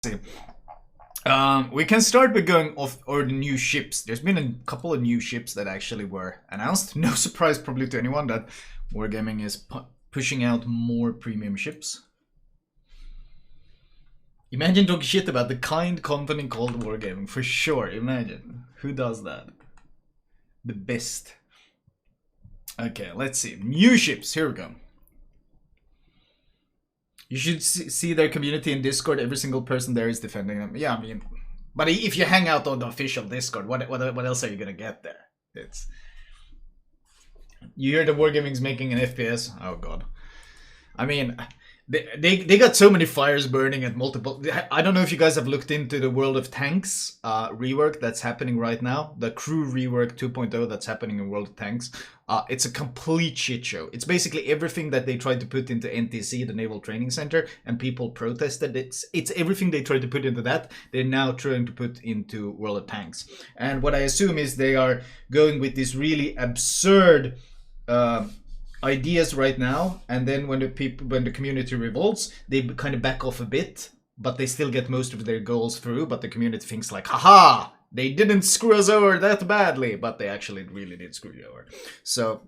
see. We can start by going off or the new ships. There's been a couple of new ships that actually were announced. No surprise probably to anyone that Wargaming is pushing out more premium ships. Imagine talking shit about the kind company called Wargaming, for sure. Imagine. Who does that? The best. Okay, let's see. New ships, here we go. You should see their community in Discord. Every single person there is defending them. Yeah, I mean, but if you hang out on the official Discord, what else are you gonna get there? It's you hear the Wargaming's making an FPS. Oh god, I mean, they got so many fires burning at multiple. I don't know if you guys have looked into the World of Tanks rework that's happening right now. The crew rework 2.0 that's happening in World of Tanks. It's a complete shit show. It's basically everything that they tried to put into NTC, the Naval Training Center, and people protested. It's everything they tried to put into that, they're now trying to put into World of Tanks. And what I assume is they are going with this really absurd ideas right now, and then when the community revolts, they kind of back off a bit, but they still get most of their goals through. But the community thinks like, haha, they didn't screw us over that badly, but they actually really did screw you over. So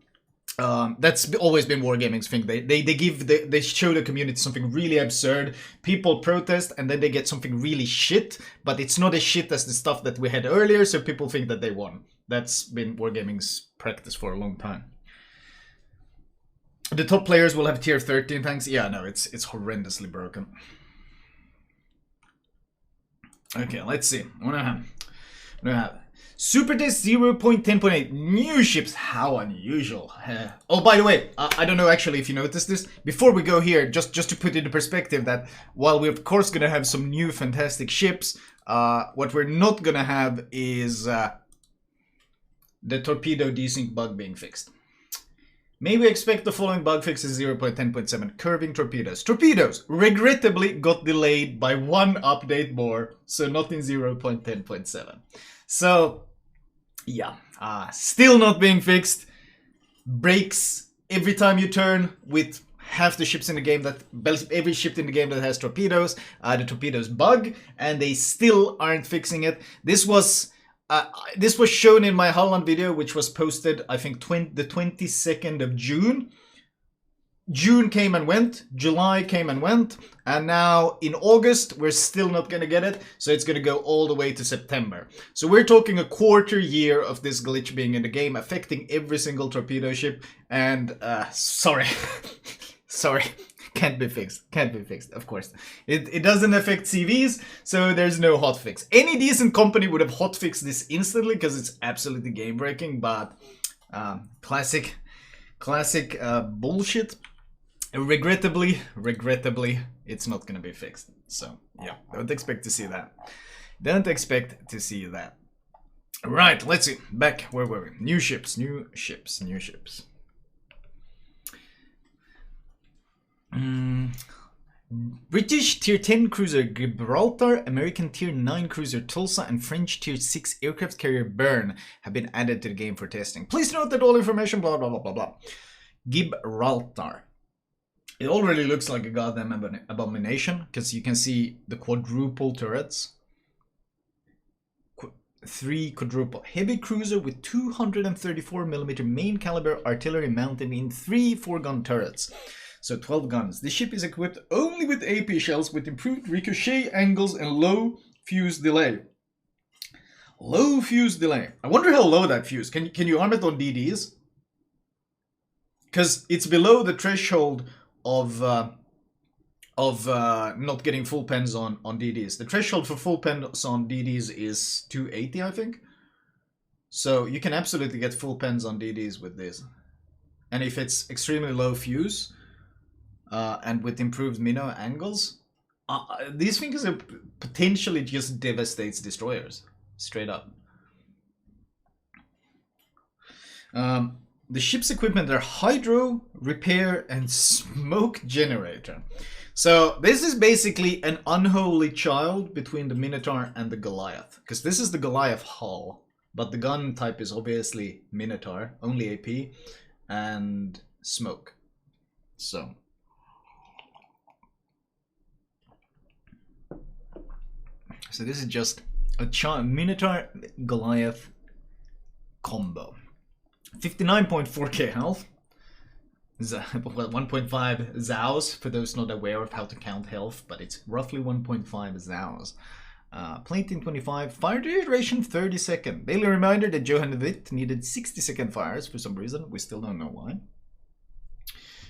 that's always been Wargaming's thing. They show the community something really absurd, people protest, and then they get something really shit, but it's not as shit as the stuff that we had earlier, so people think that they won. That's been Wargaming's practice for a long time. The top players will have tier 13 tanks. Yeah, no, it's horrendously broken. Okay, let's see. I'm gonna have Super Test 0.10.8 new ships. How unusual. Oh, by the way, I don't know actually if you noticed this. Before we go here, just to put it into perspective, that while we're of course gonna have some new fantastic ships, what we're not gonna have is the torpedo desync bug being fixed. May we expect the following bug fixes 0.10.7 curving torpedoes. Torpedoes regrettably got delayed by one update more, so not in 0.10.7. So, yeah, still not being fixed. Breaks every time you turn with half the ships in the game every ship in the game that has torpedoes. The torpedoes bug, and they still aren't fixing it. This was shown in my Holland video, which was posted, I think, the 22nd of June. June came and went, July came and went, and now in August, we're still not going to get it, so it's going to go all the way to September. So we're talking a quarter year of this glitch being in the game, affecting every single torpedo ship, and, sorry. Sorry. Can't be fixed, of course. It doesn't affect CVs, so there's no hotfix. Any decent company would have hotfixed this instantly, because it's absolutely game-breaking, but classic bullshit. Regrettably, it's not gonna be fixed. So, yeah, don't expect to see that. Right, let's see. Back, where were we? New ships. British Tier 10 cruiser Gibraltar, American Tier 9 cruiser Tulsa, and French Tier 6 aircraft carrier Bern have been added to the game for testing. Please note that all information, blah, blah, blah, blah, blah. Gibraltar. It already looks like a goddamn abomination, because you can see the quadruple turrets. 3 quadruple. Heavy cruiser with 234mm main caliber artillery mounted in 3 4-gun turrets. So 12 guns. The ship is equipped only with AP shells with improved ricochet angles and low fuse delay. I wonder how low that fuse. Can you arm it on DDs? Because it's below the threshold of not getting full pens on DDs. The threshold for full pens on DDs is 280, I think. So you can absolutely get full pens on DDs with this. And if it's extremely low fuse, and with improved minnow angles, these things are potentially just devastates destroyers, straight up. The ship's equipment are hydro, repair, and smoke generator. So this is basically an unholy child between the Minotaur and the Goliath, because this is the Goliath hull, but the gun type is obviously Minotaur, only AP, and smoke. So So this is just a Minotaur Goliath combo. 59.4k health. 1.5 zows, for those not aware of how to count health, but it's roughly 1.5 zows. Plating 25, fire duration 30 seconds. Daily reminder that Johan Witt needed 60-second fires for some reason. We still don't know why.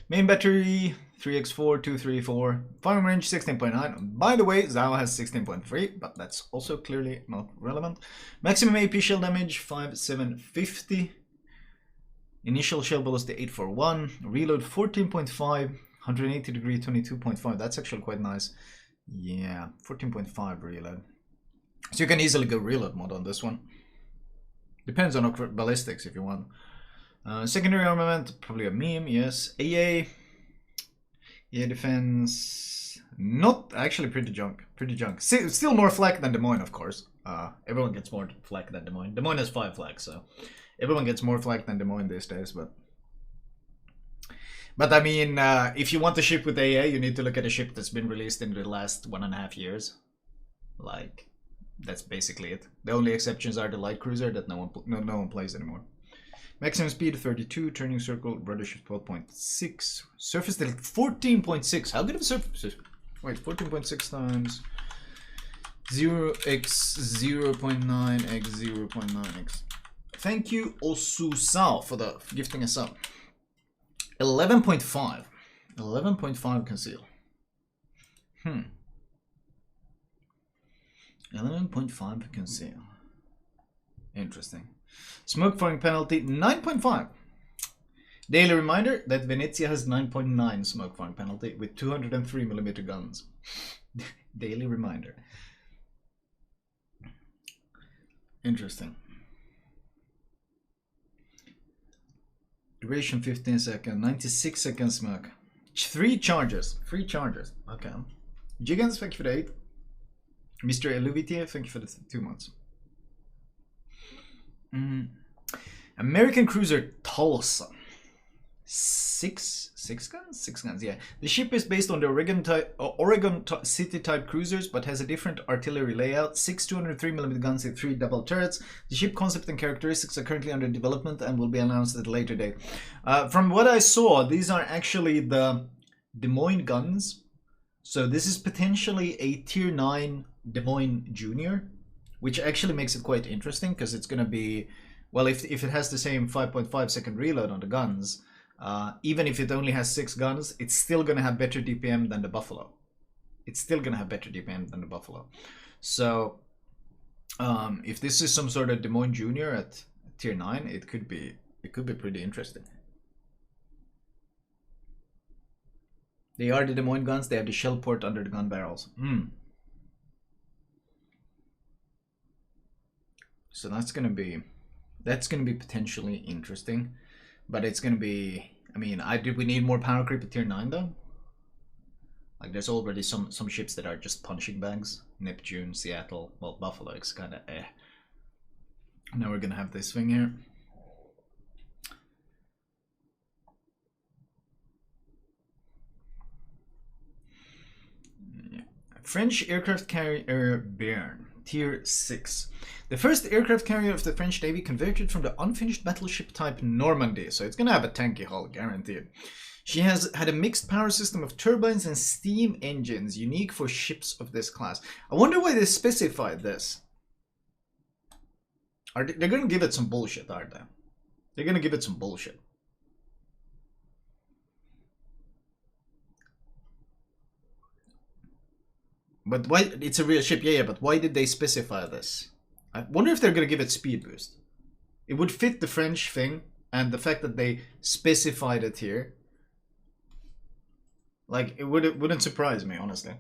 Main battery 3x4, 234. Firing range 16.9. By the way, Zao has 16.3, but that's also clearly not relevant. Maximum AP shell damage 5750. Initial shell velocity 841. Reload 14.5. 180 degree 22.5. That's actually quite nice. Yeah, 14.5 reload. So you can easily go reload mode on this one. Depends on ballistics if you want. Secondary armament, probably a meme, yes. AA defense, not actually pretty junk. Still more flak than Des Moines, of course. Everyone gets more flak than Des Moines. Des Moines has 5 flak, so everyone gets more flak than Des Moines these days. But I mean, if you want to ship with AA, you need to look at a ship that's been released in the last 1.5 years. Like, that's basically it. The only exceptions are the light cruiser that no one plays anymore. Maximum speed 32, turning circle, rudder shift 12.6, surface delete 14.6. How good of a surface? Wait, 14.6 times 0x 0.9x 0.9x. Thank you, Osusao, for gifting us up. 11.5. 11.5 conceal. 11.5 conceal. Interesting. Smoke firing penalty 9.5. Daily reminder that Venezia has 9.9 smoke firing penalty with 203mm guns. Daily reminder. Interesting. Duration 15 seconds, 96 second smoke. 3 charges. 3 charges. Okay. Gigans, thank you for the 8. Mr. Eluvitier, thank you for the 2 months. American cruiser Tulsa. 6 guns? 6 guns, yeah. The ship is based on the Oregon City type cruisers, but has a different artillery layout. 6 203mm guns and 3 double turrets. The ship concept and characteristics are currently under development and will be announced at a later date. From what I saw, these are actually the Des Moines guns. So this is potentially a tier 9 Des Moines Junior, which actually makes it quite interesting because it's going to be, well, if it has the same 5.5 second reload on the guns, even if it only has 6 guns, it's still going to have better DPM than the Buffalo. It's still going to have better DPM than the Buffalo. So if this is some sort of Des Moines Junior at tier 9, it could be pretty interesting. They are the Des Moines guns. They have the shell port under the gun barrels. So that's gonna be potentially interesting, but it's gonna be. I mean, do we need more power creep at tier 9 though? Like, there's already some ships that are just punching bags. Neptune, Seattle, well, Buffalo is kind of eh. Now we're gonna have this thing here. French aircraft carrier Bern, tier 6. The first aircraft carrier of the French Navy converted from the unfinished battleship type Normandy, so it's gonna have a tanky hull, guaranteed. She has had a mixed power system of turbines and steam engines, unique for ships of this class. I wonder why they specified this. They're gonna give it some bullshit, aren't they? They're gonna give it some bullshit. But why? It's a real ship, yeah, but why did they specify this? I wonder if they're gonna give it speed boost. It would fit the French thing, and the fact that they specified it here, like, it wouldn't surprise me, honestly.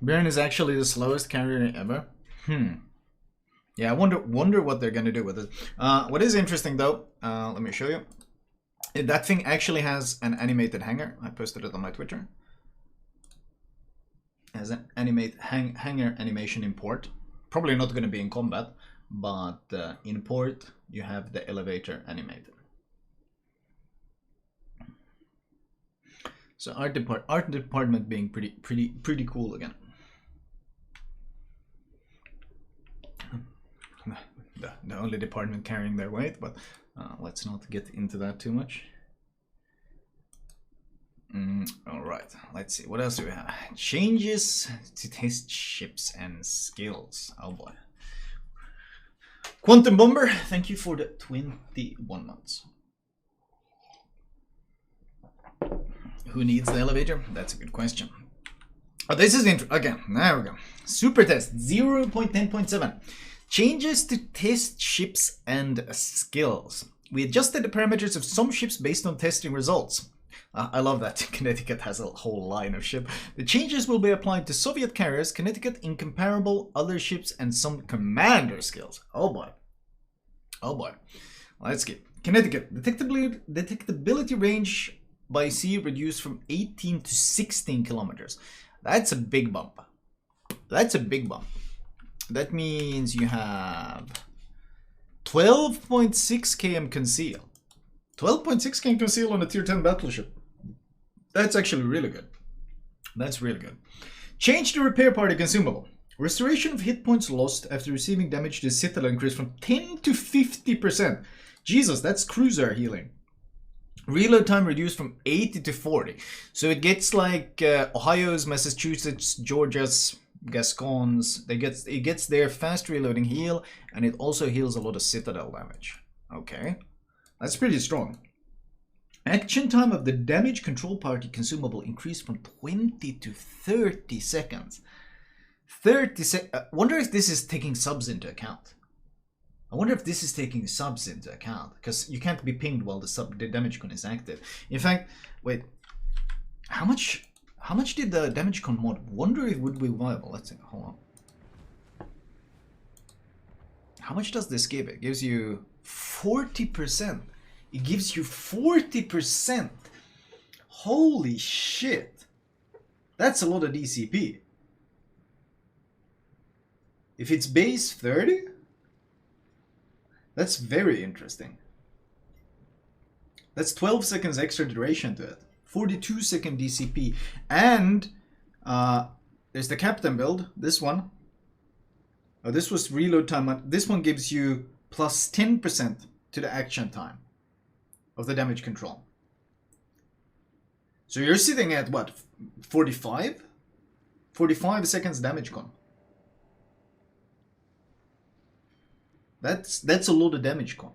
Bern is actually the slowest carrier ever. Yeah, I wonder what they're gonna do with it. What is interesting though, let me show you. That thing actually has an animated hangar. I posted it on my Twitter. It has an hangar animation in port. Probably not going to be in combat, but in port you have the elevator animated. So art department being pretty cool again. The only department carrying their weight, but let's not get into that too much. All right, let's see. What else do we have? Changes to test ships and skills. Oh boy. Quantum Bomber, thank you for the 21 months. Who needs the elevator? That's a good question. Oh, this is interesting. Again, there we go. Super test 0.10.7. Changes to test ships and skills. We adjusted the parameters of some ships based on testing results. I love that Connecticut has a whole line of ship. The changes will be applied to Soviet carriers, Connecticut, incomparable other ships, and some commander skills. Oh boy. Oh boy. Let's get Connecticut. Detectability range by sea reduced from 18 to 16 kilometers. That's a big bump. That's a big bump. That means you have 12.6 km conceal. 12.6 km conceal on a tier 10 battleship. That's actually really good. That's really good. Change the repair party consumable. Restoration of hit points lost after receiving damage to the citadel increased from 10 to 50%. Jesus, that's cruiser healing. Reload time reduced from 80 to 40. So it gets like Ohio's, Massachusetts, Georgia's, Gascons. It gets their fast reloading heal, and it also heals a lot of citadel damage. Okay. That's pretty strong. Action time of the damage control party consumable increased from 20 to 30 seconds. 30 seconds. Wonder if this is taking subs into account. I wonder if this is taking subs into account, because you can't be pinged while the damage con is active. In fact, wait, how much did the damage con mod? Wonder if it would be viable. Let's see. Hold on. How much does this give? It gives you 40%. It gives you 40%. Holy shit. That's a lot of DCP. If it's base 30, that's very interesting. That's 12 seconds extra duration to it. 42 second DCP. And there's the captain build, this one. Oh, this was reload time. This one gives you plus 10% to the action time of the damage control. So you're sitting at what? 45? 45 seconds damage con. That's a lot of damage con.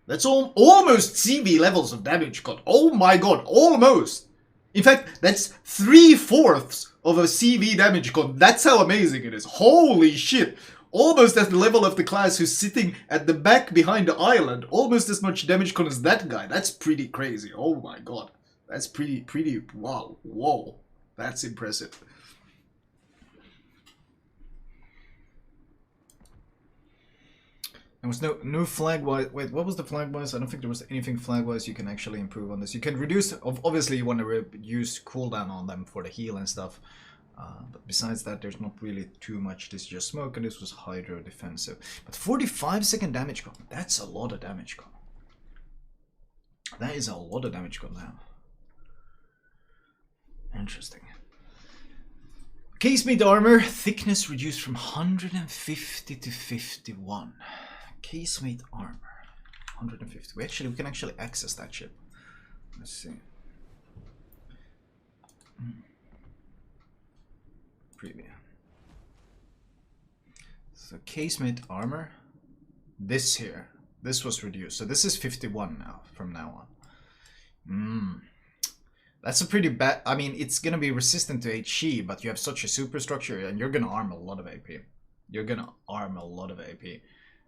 That's almost CV levels of damage con. Oh my god, almost. In fact, that's 3/4 of a CV damage con. That's how amazing it is. Holy shit. Almost at the level of the class who's sitting at the back behind the island. Almost as much damage con as that guy. That's pretty crazy. Oh my god. That's pretty, wow. Whoa. That's impressive. There was no flag wise. Wait, what was the flag wise? I don't think there was anything flag wise you can actually improve on this. You can reduce. Obviously, you want to reduce cooldown on them for the heal and stuff. But besides that, there's not really too much. This is just smoke, and this was hydro defensive. But 45 second damage con. That's a lot of damage con. That is a lot of damage con now. Interesting. Casemate armor thickness reduced from 150 to 51. Casemate armor 150. We can actually access that ship. Let's see. Preview. So casemate armor. This here. This was reduced. So this is 51 now from now on. That's a pretty bad. I mean, it's gonna be resistant to HE, but you have such a superstructure, and you're gonna arm a lot of AP. You're gonna arm a lot of AP.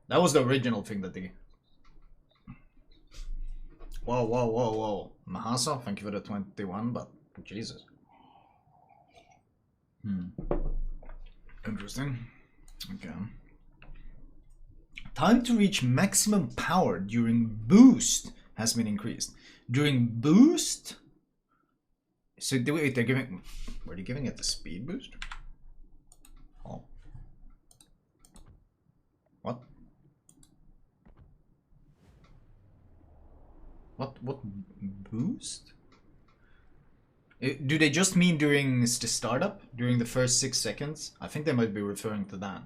That was the original thing that they. Whoa. Mahasa, thank you for the 21, but Jesus. Interesting. Okay. Time to reach maximum power during boost has been increased. During boost? So wait, they're giving. Were they giving it the speed boost? Oh. What? What boost? Do they just mean during the startup? During the first 6 seconds? I think they might be referring to that.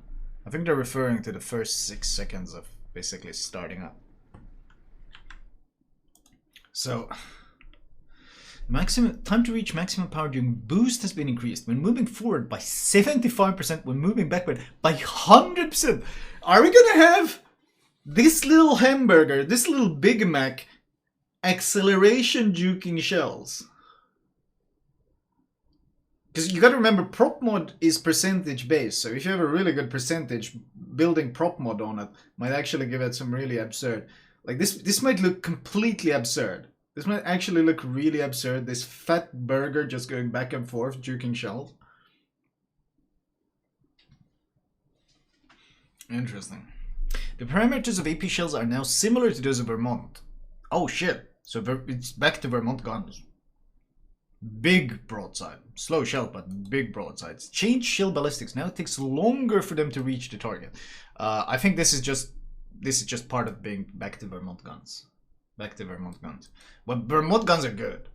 I think they're referring to the first 6 seconds of basically starting up. So, maximum time to reach maximum power during boost has been increased. When moving forward by 75%, when moving backward by 100%. Are we gonna have this little hamburger, this little Big Mac, acceleration juking shells? Because you gotta remember, prop mod is percentage based, so if you have a really good percentage, building prop mod on it might actually give it some really absurd. Like this might look completely absurd. This might actually look really absurd. This fat burger just going back and forth, juking shells. Interesting. The parameters of AP shells are now similar to those of Vermont. Oh shit. So it's back to Vermont guns. Big broadside. Slow shell, but big broadsides. Change shell ballistics. Now it takes longer for them to reach the target. I think this is just part of being back to Vermont guns. Back to Vermont guns. But Vermont guns are good.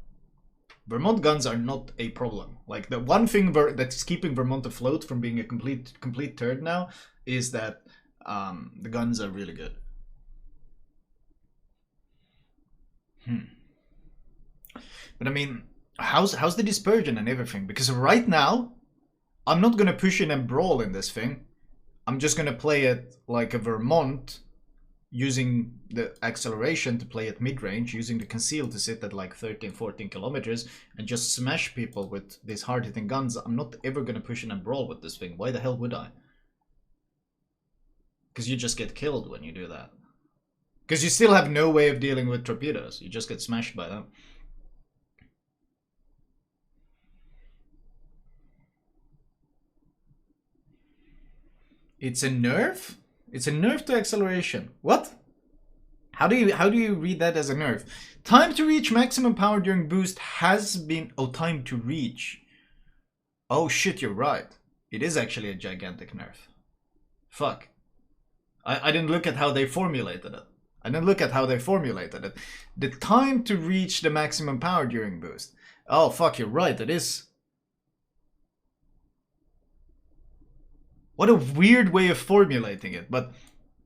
Vermont guns are not a problem. Like, the one thing that's keeping Vermont afloat from being a complete turd now is that the guns are really good. But I mean, how's the dispersion and everything? Because right now, I'm not gonna push in and brawl in this thing. I'm just gonna play it like a Vermont, using the acceleration to play at mid-range, using the conceal to sit at like 13-14 kilometers and just smash people with these hard-hitting guns. I'm not ever gonna push in and brawl with this thing. Why the hell would I? Because you just get killed when you do that. Because you still have no way of dealing with torpedoes. You just get smashed by them. It's a nerf? It's a nerf to acceleration. What? How do you read that as a nerf? Time to reach maximum power during boost has been... Oh, time to reach. Oh shit, you're right. It is actually a gigantic nerf. Fuck. I didn't look at how they formulated it. The time to reach the maximum power during boost. Oh fuck, you're right, it is. What a weird way of formulating it, but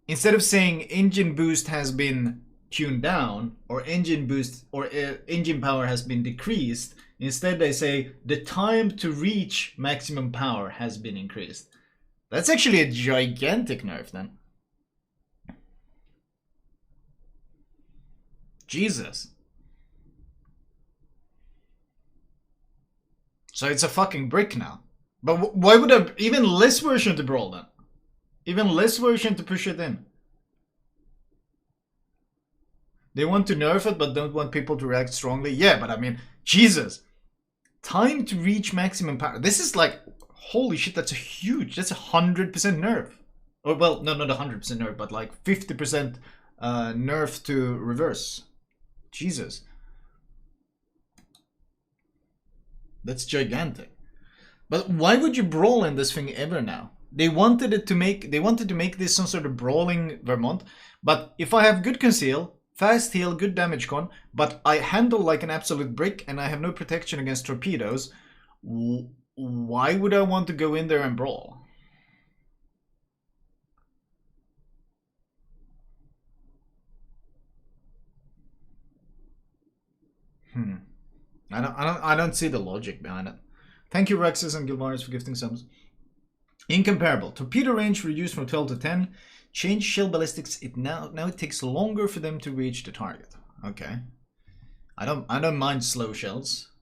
instead of saying engine boost has been tuned down, or engine boost or engine power has been decreased, instead they say the time to reach maximum power has been increased. That's actually a gigantic nerf then. Jesus. So it's a fucking brick now. But why would I... Even less version to brawl then? Even less version to push it in? They want to nerf it but don't want people to react strongly? Yeah, but I mean, Jesus. Time to reach maximum power. This is like... Holy shit, that's a huge... That's 100% nerf. Or, well, no, not 100% nerf, but like 50% nerf to reverse. Jesus. That's gigantic. But why would you brawl in this thing ever now? They wanted to make this some sort of brawling Vermont. But if I have good conceal, fast heal, good damage con, but I handle like an absolute brick and I have no protection against torpedoes, why would I want to go in there and brawl? I don't see the logic behind it. Thank you, Rexus and Gilvaris, for gifting subs. Incomparable. Torpedo range reduced from 12 to 10. Change shell ballistics. Now it takes longer for them to reach the target. Okay. I don't mind slow shells.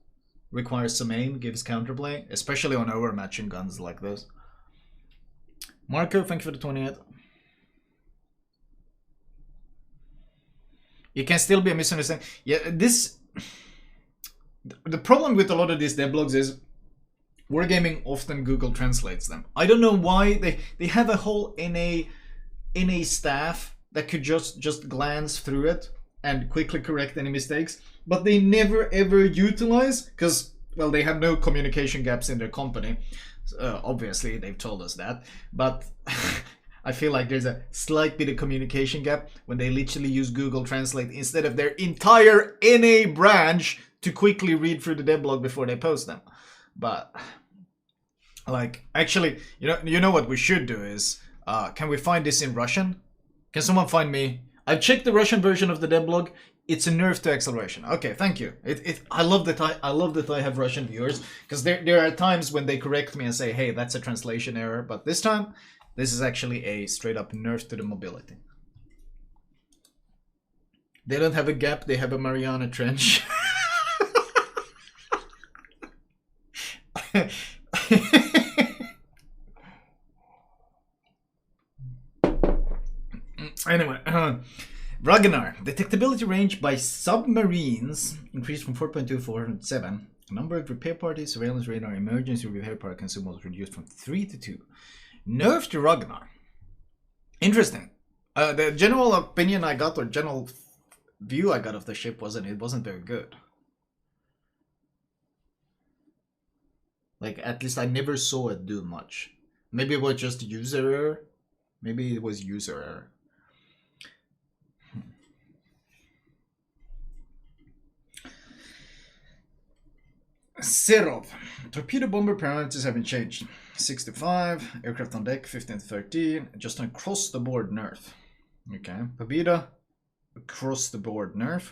Requires some aim, gives counterplay, especially on overmatching guns like this. Marco, thank you for the 28. It can still be a misunderstanding. Yeah, this... The problem with a lot of these devblogs is Wargaming often Google translates them. I don't know why they have a whole NA staff that could just glance through it and quickly correct any mistakes, but they never ever utilize, because, well, they have no communication gaps in their company. Obviously, they've told us that, but I feel like there's a slight bit of communication gap when they literally use Google Translate instead of their entire NA branch to quickly read through the devblog before they post them. But like, actually, you know what we should do is, can we find this in Russian? Can someone find me? I've checked the Russian version of the devblog. It's a nerf to acceleration. Okay, thank you. I love that I have Russian viewers, because there are times when they correct me and say, hey, that's a translation error. But this time, this is actually a straight up nerf to the mobility. They don't have a gap, they have a Mariana Trench. Anyway, Ragnar. Detectability range by submarines increased from 4.2 to 4.7. Number of repair parties, surveillance radar, emergency repair part consumables reduced from 3 to 2. Nerf to Ragnar. Interesting. The general opinion I got, or general view I got of the ship, it wasn't very good. Like, at least I never saw it do much. Maybe it was just user error. Maybe it was user error. Serov. Torpedo bomber parameters haven't changed. 65. Aircraft on deck, 15 to 13. Just an across the board nerf. Okay. Pobeda. Across the board nerf.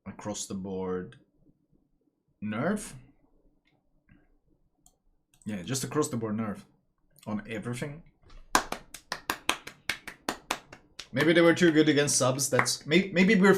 Across the board nerf. Yeah, just across the board nerf on everything. Maybe they were too good against subs. That's maybe we're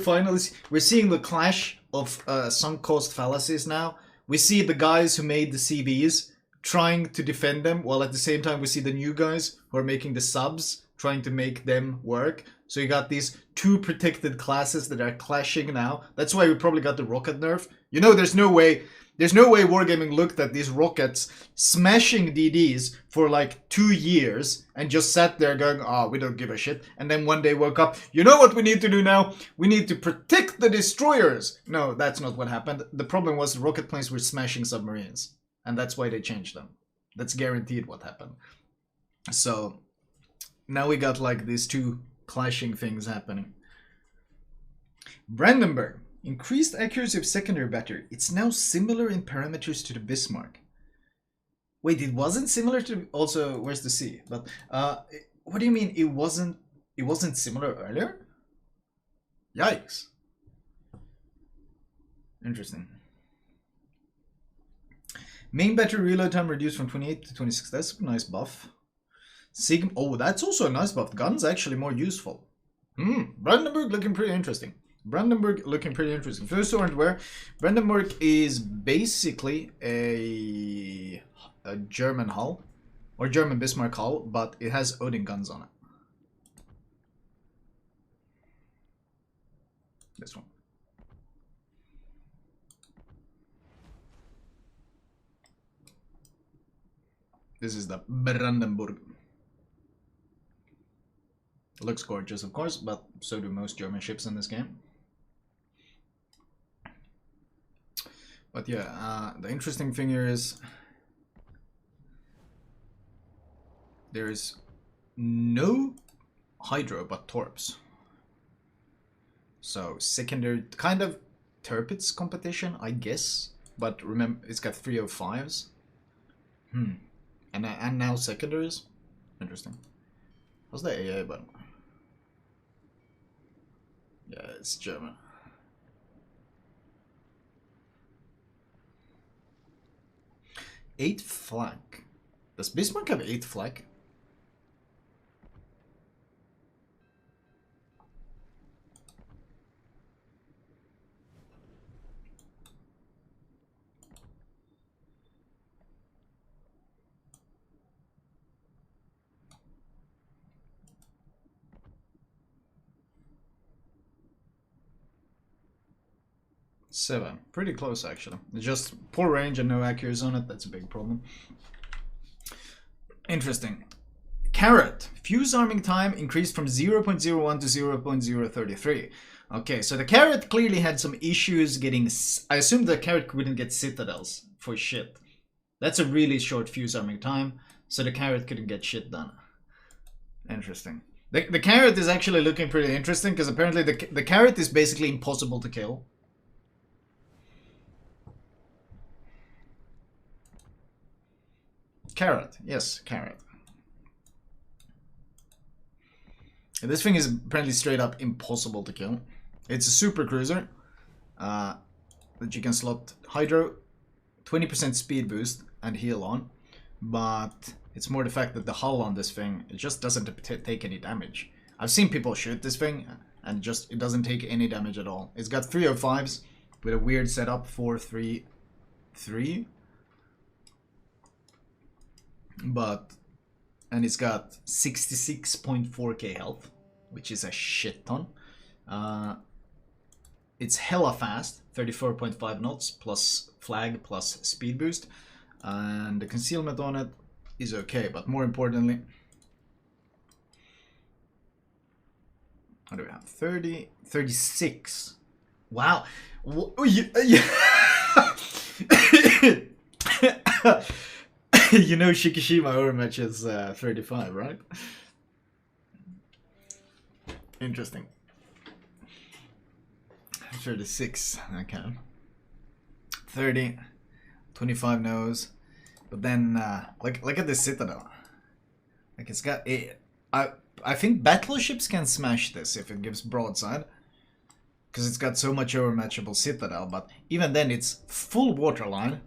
seeing the clash of sunk cost fallacies now. We see the guys who made the CVs trying to defend them, while at the same time we see the new guys who are making the subs trying to make them work. So you got these two protected classes that are clashing now. That's why we probably got the rocket nerf. You know, there's no way Wargaming looked at these rockets smashing DDs for like 2 years and just sat there going, we don't give a shit. And then one day woke up, you know what we need to do now? We need to protect the destroyers. No, that's not what happened. The problem was the rocket planes were smashing submarines. And that's why they changed them. That's guaranteed what happened. So now we got like these two clashing things happening. Brandenburg. Increased accuracy of secondary battery. It's now similar in parameters to the Bismarck. Wait, it wasn't similar to... Also, where's the C? But what do you mean it wasn't similar earlier? Yikes. Interesting. Main battery reload time reduced from 28 to 26. That's a nice buff. Sigma. Oh, that's also a nice buff. Gun's actually more useful. Brandenburg looking pretty interesting. Brandenburg looking pretty interesting. For those who aren't aware, Brandenburg is basically a German hull, or German Bismarck hull, but it has Odin guns on it. This one. This is the Brandenburg. It looks gorgeous, of course, but so do most German ships in this game. But yeah, the interesting thing here is there is no Hydro but Torps. So secondary, kind of Tirpitz competition, I guess. But remember, it's got 305s. And now secondaries. Interesting. How's the AA button? Yeah, it's German. 8 flak. Does Bismarck have 8 flak? Seven. Pretty close, actually. It's just poor range and no accuracy on it. That's a big problem. Interesting. Carrot. Fuse arming time increased from 0.01 to 0.033. Okay, so the Carrot clearly had some issues getting... I assume the Carrot couldn't get citadels for shit. That's a really short fuse arming time, so the Carrot couldn't get shit done. Interesting. The carrot is actually looking pretty interesting because apparently the carrot is basically impossible to kill. Carrot, yes, carrot. And this thing is apparently straight up impossible to kill. It's a super cruiser that you can slot hydro, 20% speed boost and heal on, but it's more the fact that the hull on this thing, it just doesn't take any damage. I've seen people shoot this thing and it doesn't take any damage at all. It's got 305s with a weird setup, 4-3-3, and it's got 66.4k health, which is a shit ton. It's hella fast, 34.5 knots plus flag plus speed boost, and the concealment on it is okay, but more importantly, what do we have? 30, 36. Wow. You know Shikishima Overmatch is 35, right? Interesting. 36, okay. 30, 25 nose. But then, look at this Citadel. Like, it's got... I think battleships can smash this if it gives broadside. Because it's got so much overmatchable Citadel, but even then it's full waterline.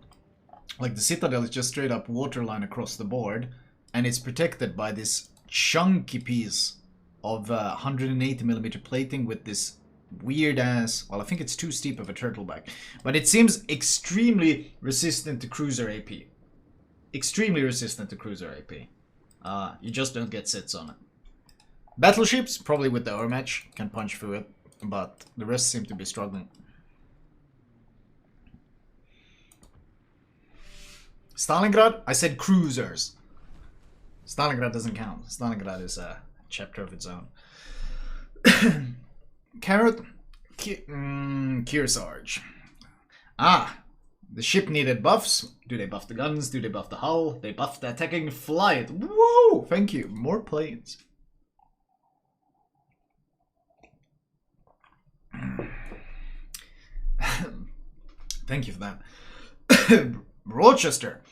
Like, the Citadel is just straight up waterline across the board, and it's protected by this chunky piece of 180mm plating with this weird ass, well, I think it's too steep of a turtleback, but it seems extremely resistant to cruiser AP. Extremely resistant to cruiser AP. You just don't get sits on it. Battleships, probably with the overmatch, can punch through it, but the rest seem to be struggling. Stalingrad? I said cruisers. Stalingrad doesn't count. Stalingrad is a chapter of its own. Carrot? Kearsarge. Ah, the ship needed buffs. Do they buff the guns? Do they buff the hull? They buff the attacking flight. Whoa! Thank you. More planes. Thank you for that. Rochester.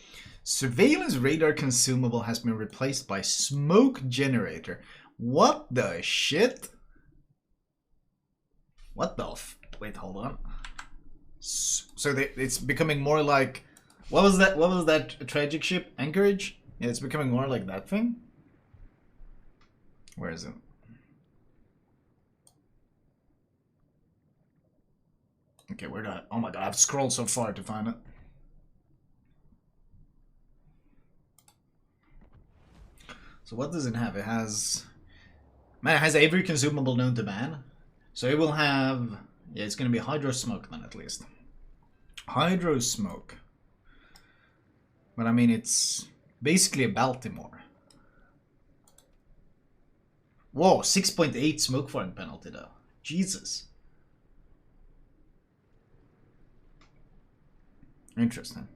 Surveillance radar consumable has been replaced by smoke generator. What the shit? What the wait, hold on. So it's becoming more like... What was that tragic ship? Anchorage? Yeah, it's becoming more like that thing? Where is it? Okay, where did I... Oh my god, I've scrolled so far to find it. So what does it have? It has... Man, it has every consumable known to man. So it will have... Yeah, it's going to be hydro smoke then, at least. Hydro smoke. But I mean, it's basically a Baltimore. Whoa, 6.8 smoke foreign penalty though. Jesus. Interesting.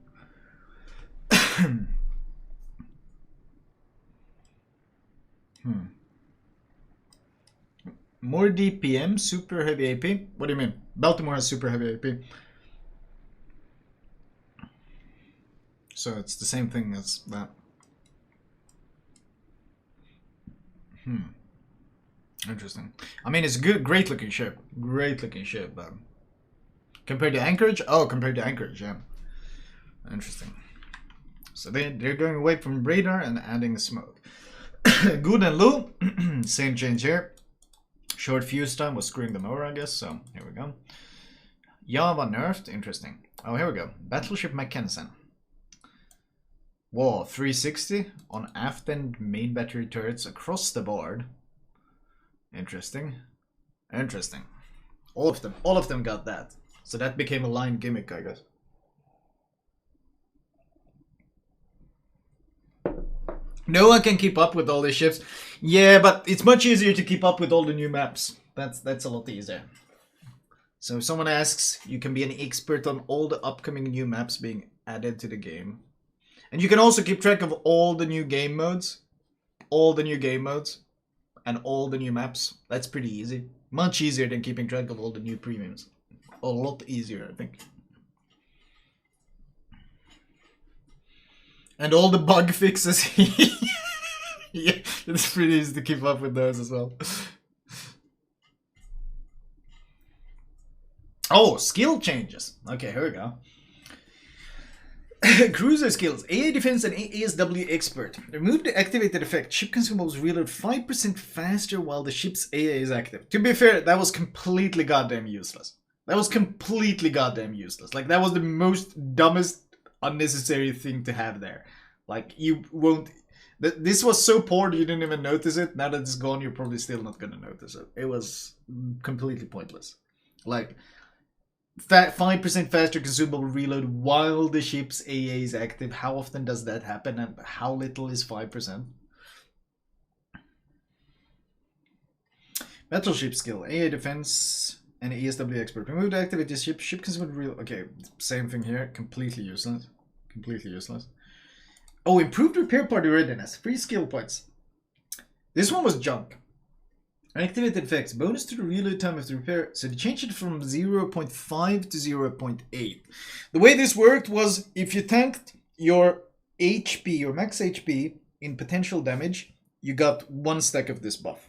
More DPM, super heavy AP? What do you mean? Baltimore has super heavy AP. So it's the same thing as that. Interesting. I mean, it's a good, great looking ship. Great looking ship, but... Compared to Anchorage? Oh, compared to Anchorage, yeah. Interesting. So they're going away from radar and adding smoke. Good and low. Same change here. Short fuse time was screwing them over, I guess, so here we go. Java nerfed, interesting. Oh, here we go. Battleship Mackensen. Whoa, 360 on aft and main battery turrets across the board. Interesting. Interesting. All of them got that. So that became a line gimmick, I guess. No one can keep up with all these ships. Yeah, but it's much easier to keep up with all the new maps. That's a lot easier. So if someone asks, you can be an expert on all the upcoming new maps being added to the game. And you can also keep track of all the new game modes. All the new game modes. and all the new maps. That's pretty easy. Much easier than keeping track of all the new premiums. A lot easier, I think. And all the bug fixes. Yeah, it's pretty easy to keep up with those as well. Oh, skill changes. Okay, here we go. Cruiser skills. AA defense and ASW expert. Remove the activated effect. Ship consumables reload 5% faster while the ship's AA is active. To be fair, that was completely goddamn useless. That was completely goddamn useless. Like, that was the most dumbest, unnecessary thing to have there. Like, you won't... This was so poor you didn't even notice it. Now that it's gone, you're probably still not gonna notice it. It was completely pointless. Like... 5% faster consumable reload while the ship's AA is active. How often does that happen, and how little is 5%? Battleship skill. AA defense and ASW expert. Remove the activity ship. Ship consumable reload. Okay, same thing here. Completely useless. Completely useless. Oh, improved repair party readiness. 3 skill points. This one was junk. Activated effects. Bonus to the reload time of the repair. So they changed it from 0.5 to 0.8. The way this worked was if you tanked your HP, your max HP in potential damage, you got 1 stack of this buff.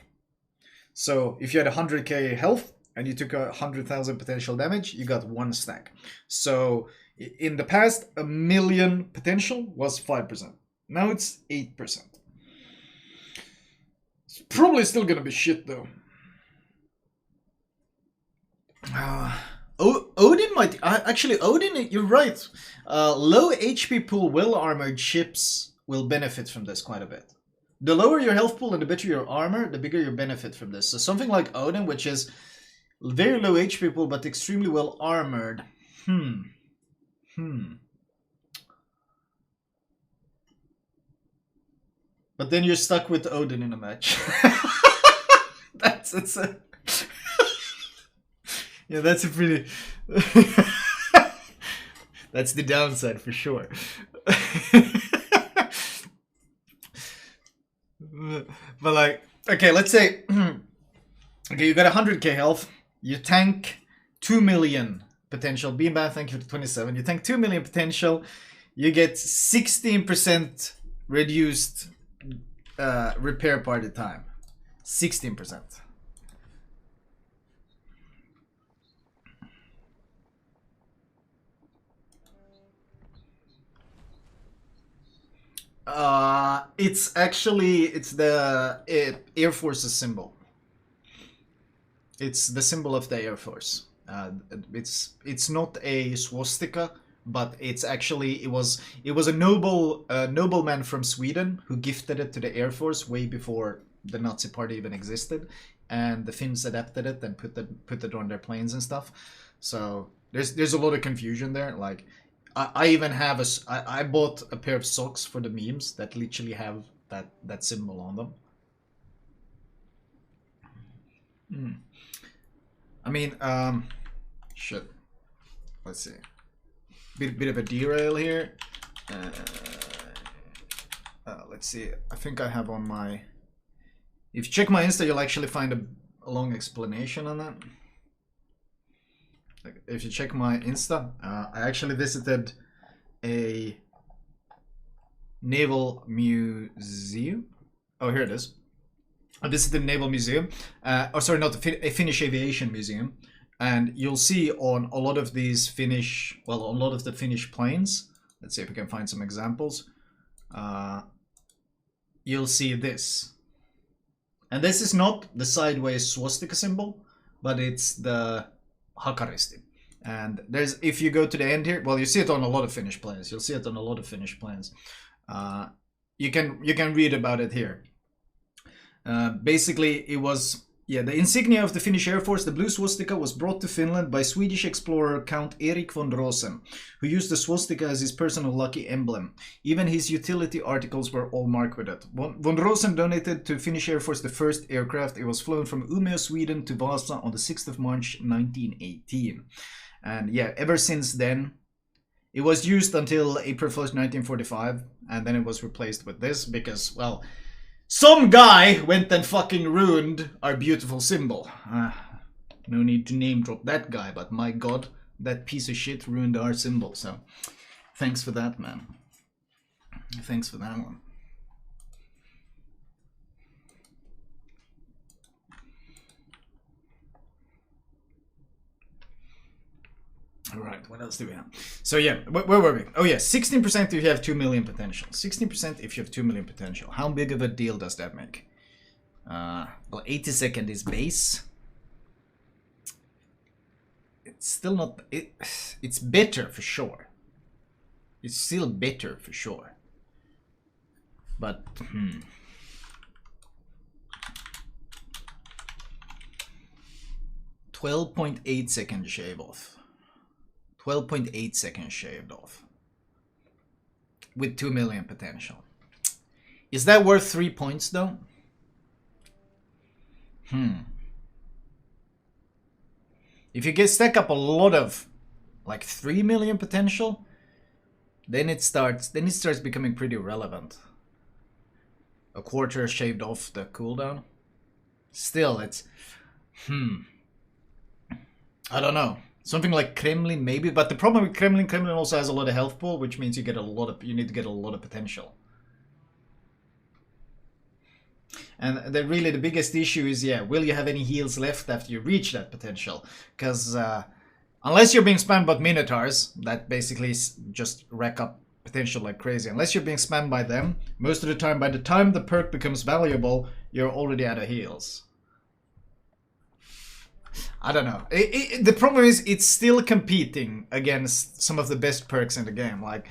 So if you had 100k health and you took 100,000 potential damage, you got 1 stack. So in the past, 1,000,000 potential was 5%. Now it's 8%. Probably still gonna be shit though. Odin might actually. Odin, you're right. Low HP pool, well armored ships will benefit from this quite a bit. The lower your health pool and the better your armor, the bigger your benefit from this. So something like Odin, which is very low HP pool but extremely well armored. But then you're stuck with Odin in a match. That's a... Yeah, that's a pretty... That's the downside for sure. But like, okay, let's say... Okay, you got 100k health. You tank 2 million potential. Beanbag, thank you for 27. You tank 2 million potential. You get 16% reduced... repair party time. 16%. It's actually, it's the Air Force's symbol. It's the symbol of the Air Force. It's not a swastika, but it's actually, it was a nobleman from Sweden who gifted it to the Air Force way before the Nazi Party even existed, and the Finns adapted it and put it on their planes and stuff. So there's a lot of confusion there. Like I even have I bought a pair of socks for the memes that literally have that symbol on them. I mean, shit. Let's see. Bit of a derail here. Let's see. I think I have on my... If you check my Insta, you'll actually find a long explanation on that. Like, if you check my Insta, I actually visited a naval museum. Oh, here it is. I visited a naval museum. Oh, sorry, not a Finnish aviation museum. And you'll see on a lot of these Finnish, well, a lot of the Finnish planes, let's see if we can find some examples, you'll see this. And this is not the sideways swastika symbol, but it's the Hakaristi. And there's, if you go to the end here, well, you see it on a lot of Finnish planes. You'll see it on a lot of Finnish planes. You can read about it here. Basically, it was... Yeah, the insignia of the Finnish Air Force, the blue swastika, was brought to Finland by Swedish explorer Count Erik von Rosen, who used the swastika as his personal lucky emblem. Even his utility articles were all marked with it. Von Rosen donated to Finnish Air Force the first aircraft. It was flown from Umeå, Sweden to Vasa on the 6th of March 1918. And yeah, ever since then, it was used until April 1st, 1945, and then it was replaced with this because, well, Some guy went and fucking ruined our beautiful symbol. No need to name drop that guy, but my god, that piece of shit ruined our symbol. So thanks for that, man. Thanks for that one. All right, what else do we have? So yeah, where were we? Oh yeah, 16% if you have 2 million potential. 16% if you have 2 million potential. How big of a deal does that make? Well, 80-second is base. It's still not... It's better for sure. It's still better for sure. But, 12.8 second shave off. 12.8 seconds shaved off. With 2 million potential. Is that worth 3 points though? If you get stack up a lot of like 3 million potential, then it starts becoming pretty relevant. A quarter shaved off the cooldown. Still, it's I don't know. Something like Kremlin maybe, but the problem with Kremlin also has a lot of health pool, which means you need to get a lot of potential. And really the biggest issue is, yeah, will you have any heals left after you reach that potential? Because unless you're being spammed by Minotaurs, that basically just rack up potential like crazy. Unless you're being spammed by them, most of the time, by the time the perk becomes valuable, you're already out of heals. I don't know. The problem is it's still competing against some of the best perks in the game. Like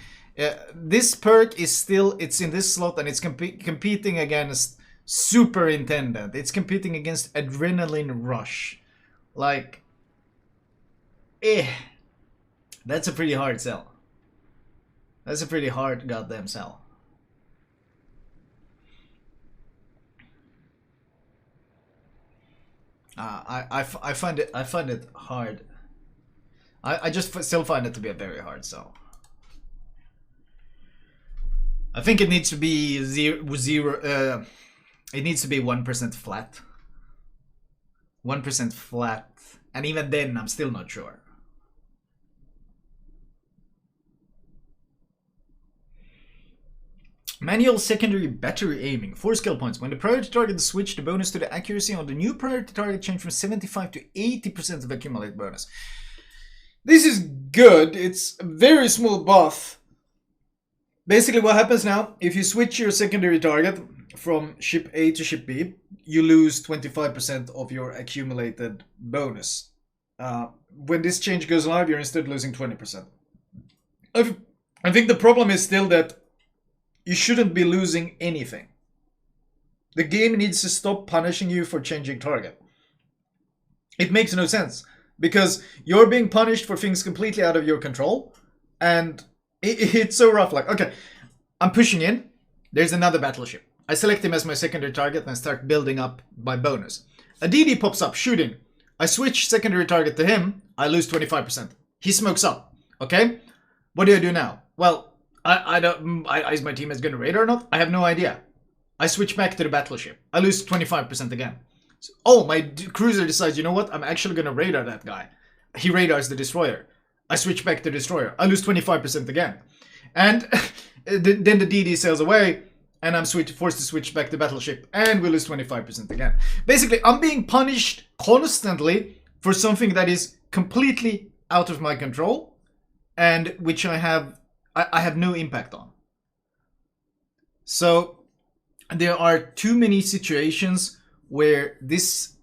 this perk is still, it's in this slot and it's competing against Superintendent. It's competing against Adrenaline Rush. Like, that's a pretty hard sell. That's a pretty hard goddamn sell. I find it hard. I just still find it to be a very hard sell. I think it needs to be zero. It needs to be 1% flat. 1% flat, and even then, I'm still not sure. Manual secondary battery aiming. 4 skill points. When the priority target is switched, the bonus to the accuracy on the new priority target change from 75 to 80% of accumulate bonus. This is good. It's a very small buff. Basically what happens now, if you switch your secondary target from ship A to ship B, you lose 25% of your accumulated bonus. When this change goes live, you're instead losing 20%. I think the problem is still that you shouldn't be losing anything. The game needs to stop punishing you for changing target. It makes no sense, because you're being punished for things completely out of your control, and it's so rough. Like, okay, I'm pushing in, there's another battleship. I select him as my secondary target and start building up my bonus. A DD pops up, shooting. I switch secondary target to him, I lose 25%. He smokes up, okay? What do I do now? Well, I don't. Is my team as good a radar or not? I have no idea. I switch back to the battleship. I lose 25% again. So, my cruiser decides, you know what? I'm actually going to radar that guy. He radars the destroyer. I switch back to the destroyer. I lose 25% again. And then the DD sails away, and I'm forced to switch back to battleship, and we lose 25% again. Basically, I'm being punished constantly for something that is completely out of my control, and which I have no impact on. So there are too many situations where this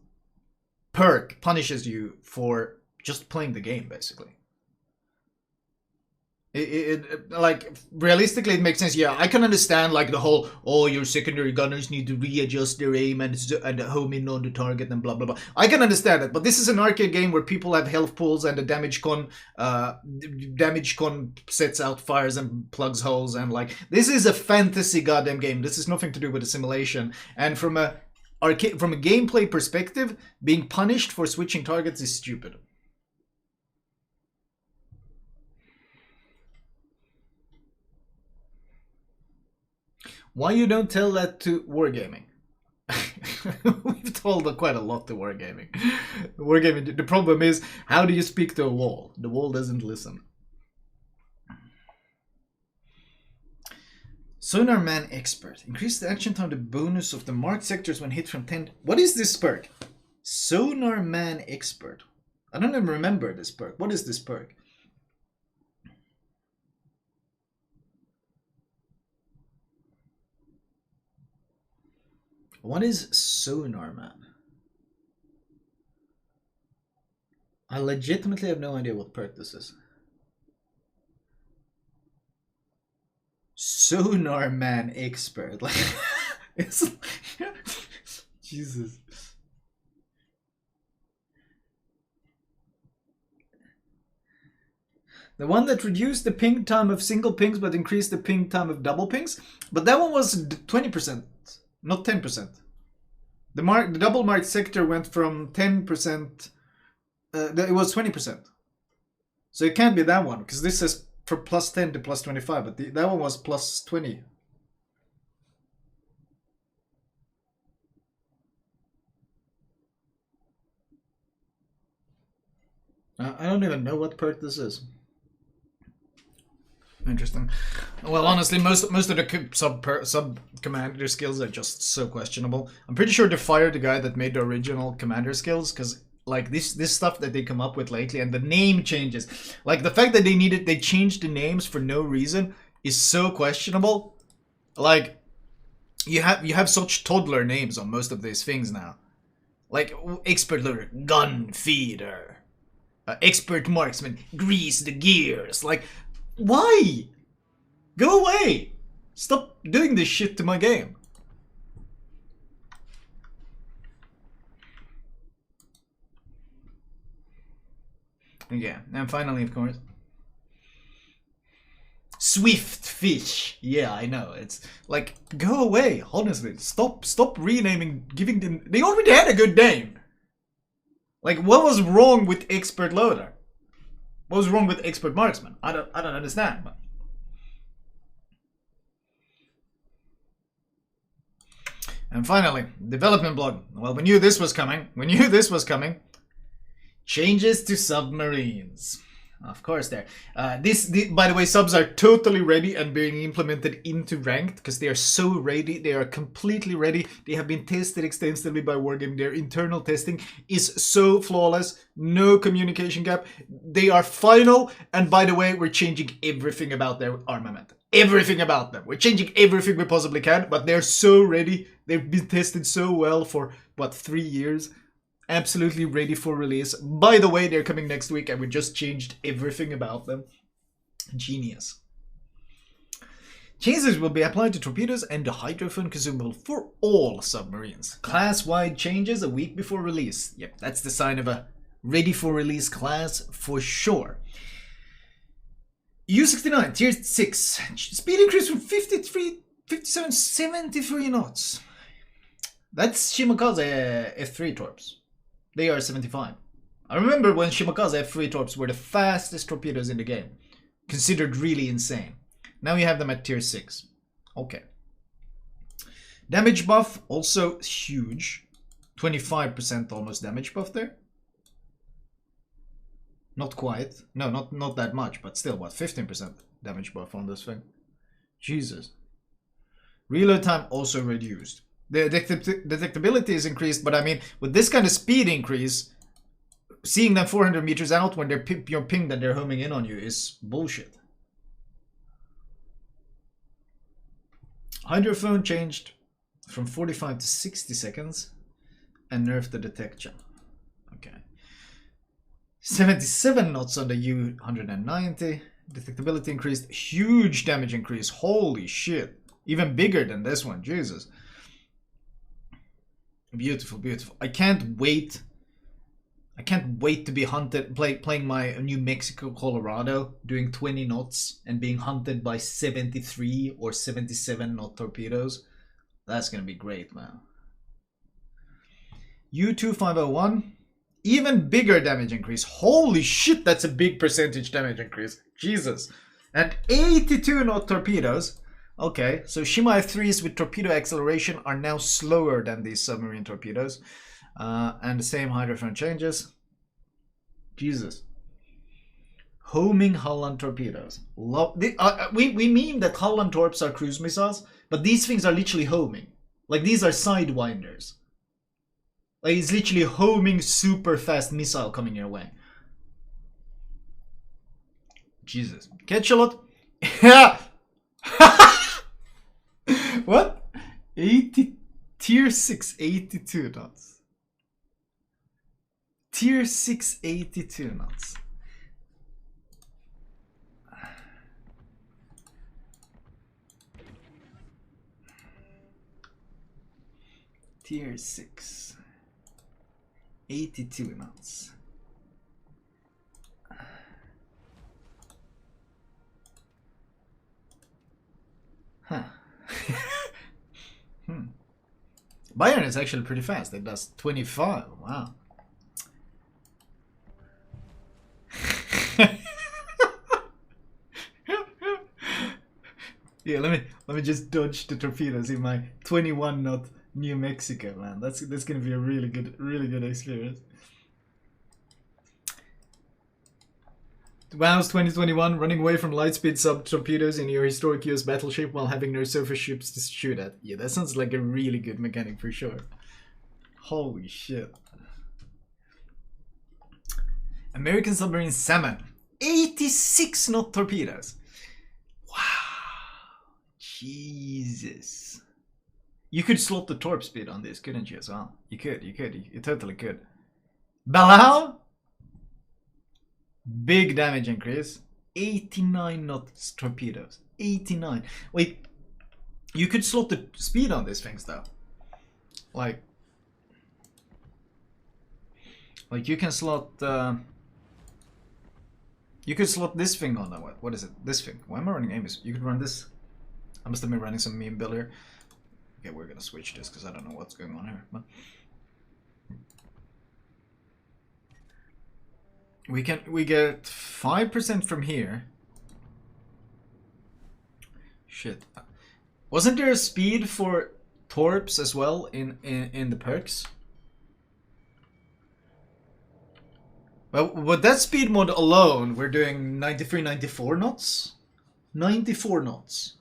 perk punishes you for just playing the game, basically. Like, realistically, it makes sense. Yeah, I can understand, like, the whole, your secondary gunners need to readjust their aim and home in on the target and blah, blah, blah. I can understand it, but this is an arcade game where people have health pools and the damage con sets out fires and plugs holes, and, like, this is a fantasy goddamn game. This is nothing to do with a simulation. And from a gameplay perspective, being punished for switching targets is stupid. Why you don't tell that to Wargaming? We've told quite a lot to Wargaming. Wargaming, the problem is, how do you speak to a wall? The wall doesn't listen. Sonar Man Expert. Increase the action time, the bonus of the marked sectors when hit from 10. What is this perk? Sonar Man Expert. I don't even remember this perk. What is this perk? What is Sonar Man? I legitimately have no idea what perk this is. Sonar Man Expert. Like, it's Jesus. The one that reduced the ping time of single pings but increased the ping time of double pings. But that one was 20%, not 10%. The double marked sector went from 10%. It was 20%. So it can't be that one, because this is from plus 10 to plus 25, but that one was plus 20. I don't even know what perk this is. Interesting. Well, honestly, most of the sub commander skills are just so questionable. I'm pretty sure they fired the guy that made the original commander skills, because like this stuff that they come up with lately, and the name changes, like the fact that they changed the names for no reason is so questionable. Like you have such toddler names on most of these things now, like expert loader, gun feeder, expert marksman, grease the gears. Like, why? Go away! Stop doing this shit to my game. Yeah, and finally, of course, Swift Fish. Yeah, I know. It's like, go away. Honestly, stop renaming, giving them. They already had a good name. Like, what was wrong with expert loader? What was wrong with expert marksman? I don't understand. But and finally, development blog. Well, we knew this was coming. Changes to submarines. Of course, there. By the way, subs are totally ready and being implemented into ranked, because they are so ready. They are completely ready. They have been tested extensively by Wargaming. Their internal testing is so flawless. No communication gap. They are final. And by the way, we're changing everything about their armament. Everything about them. We're changing everything we possibly can, but they're so ready. They've been tested so well for, what, 3 years? Absolutely ready for release. By the way, they're coming next week and we just changed everything about them. Genius. Changes will be applied to torpedoes and the hydrophone consumable for all submarines. Class-wide changes a week before release. Yep, that's the sign of a ready for release class for sure. U-69, tier 6. Speed increase from 53, 57, 73 knots. That's Shimakaze F3 torps. They are 75. I remember when Shimakaze F3 torps were the fastest torpedoes in the game. Considered really insane. Now you have them at tier 6. Okay. Damage buff, also huge. 25% almost damage buff there. Not quite. No, not that much, but still, what, 15% damage buff on this thing? Jesus. Reload time also reduced. The detectability is increased, but I mean, with this kind of speed increase, seeing them 400 meters out when you're pinged and they're homing in on you is bullshit. Hydrophone changed from 45 to 60 seconds and nerfed the detection. Okay. 77 knots on the U-190. Detectability increased. Huge damage increase. Holy shit. Even bigger than this one. Jesus. Beautiful, beautiful. I can't wait to be hunted, playing my New Mexico, Colorado, doing 20 knots and being hunted by 73 or 77 knot torpedoes. That's gonna be great, man. U-2501, even bigger damage increase. Holy shit, that's a big percentage damage increase. Jesus. And 82 knot torpedoes. Okay, so Shima F3s with torpedo acceleration are now slower than these submarine torpedoes. And the same hydrophone changes. Jesus. Homing Holland torpedoes. We mean that Holland Torps are cruise missiles, but these things are literally homing. Like, these are sidewinders. Like, it's literally homing super fast missile coming your way. Jesus. Catch a lot. Yeah! What? 80 tier 6 82 knots. Tier 6 82 knots. Tier 6 82 knots. Huh. Bayern is actually pretty fast. It does 25. Wow. Yeah, let me just dodge the torpedoes in my 21 knot New Mexico, man. That's gonna be a really good experience. WoW's 2021, running away from lightspeed sub torpedoes in your historic US battleship while having no surface ships to shoot at. Yeah, that sounds like a really good mechanic for sure. Holy shit. American submarine Salmon. 86 knot torpedoes. Wow. Jesus. You could slot the torp speed on this, couldn't you as well? You totally could. Balao? Big damage increase. 89 knot torpedoes. 89. Wait, you could slot the speed on these things though. Like you can slot you could slot this thing on that. What is it? This thing. Why am I running Amos? You could run this. I must have been running some meme build here. Okay, we're gonna switch this because I don't know what's going on here. But we get 5% from here. Shit. Wasn't there a speed for torps as well in the perks? Well, with that speed mod alone, we're doing 93, 94 knots? 94 knots.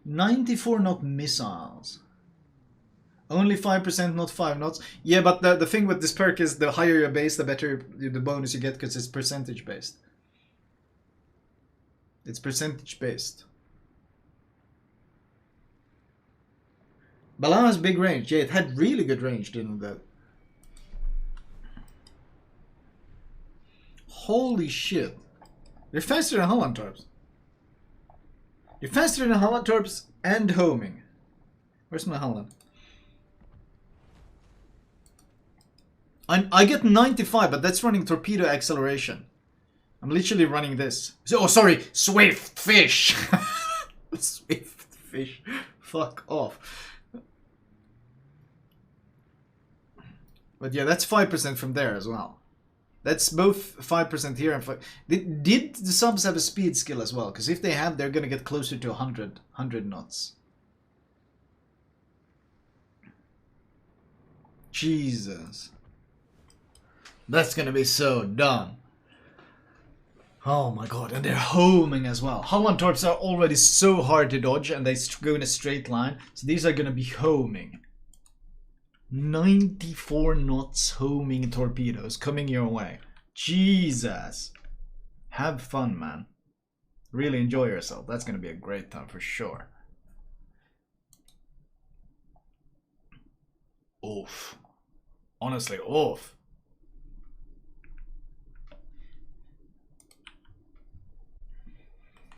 94 knot missiles. Only 5%, not 5 knots. Yeah, but the thing with this perk is the higher your base, the better the bonus you get because it's percentage based. It's percentage based. Bala has big range. Yeah, it had really good range, didn't it? Holy shit. They're faster than Holland Torps. You're faster than Holland Torps and homing. Where's my Holland? I get 95, but that's running torpedo acceleration. I'm literally running this. Oh, sorry, Swift Fish. Swift Fish. Fuck off. But yeah, that's 5% from there as well. That's both 5% here and 5. Did the subs have a speed skill as well? Because if they have, they're gonna get closer to 100 knots. Jesus. That's gonna be so dumb. Oh my god, and they're homing as well. Holland Torps are already so hard to dodge and they go in a straight line. So these are gonna be homing. 94 knots homing torpedoes coming your way. Jesus. Have fun, man. Really enjoy yourself. That's gonna be a great time for sure. Oof. Honestly, oof.